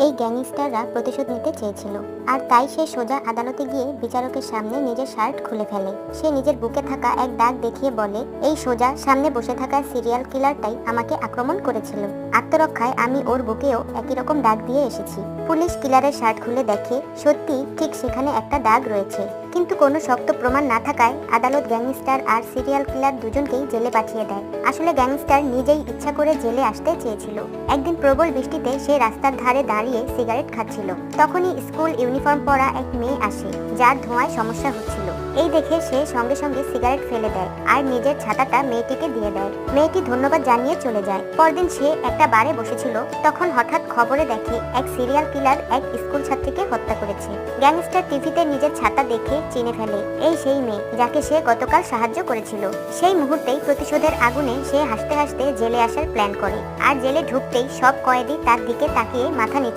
এই গ্যাংস্টাররা প্রতিশোধ নিতে চেয়েছিল, আর তাই সে সোজা আদালতে গিয়ে বিচারকের সামনে নিজের শার্ট খুলে ফেলে। সে নিজের বুকে থাকা এক দাগ দেখিয়ে বলে, এই সোজা সামনে বসে থাকা সিরিয়াল কিলারটাই আমাকে আক্রমণ করেছিল। আত্মরক্ষায় আমি ওর বুকেও একই রকম দাগ দিয়ে এসেছি। পুলিশ কিলারের শার্ট খুলে দেখে সত্যি ঠিক সেখানে একটা দাগ রয়েছে, কিন্তু কোনো শক্ত প্রমাণ না থাকায় আদালত গ্যাংস্টার আর সিরিয়াল কিলার দুজনকেই জেলে পাঠিয়ে দেয়। আসলে গ্যাংস্টার নিজেই ইচ্ছা করে জেলে আসতে চেয়েছিল। একদিন প্রবল বৃষ্টিতে সে রাস্তার ধারে দাঁড়িয়ে সিগারেট খাচ্ছিল। তখনই স্কুল ইউনিফর্ম পরা এক মেয়ে আসে, যার ধোঁয়ায় সমস্যা হচ্ছিল। এই দেখে সে সঙ্গে সঙ্গে সিগারেট ফেলে দেয় আর নিজের ছাতাটা মেয়েটিকে দিয়ে দেয়। মেয়েটি ধন্যবাদ জানিয়ে চলে যায়। পরদিন সে একটা বারে বসেছিল, তখন হঠাৎ খবরে দেখে এক সিরিয়াল কিলার এক স্কুল ছাত্রীকে হত্যা করেছে। গ্যাংস্টার টিভিতে নিজের ছাতা দেখে চিনে ফেলে এই সেই মেয়ে যাকে সে গতকাল সাহায্য করেছিল। সেই মুহূর্তেই প্রতিশোধের আগুনে সে হাসতে হাসতে জেলে আসার প্ল্যান করে, আর জেলে ঢুকতেই সব কয়েদি তার দিকে তাকিয়ে মাথা নিচু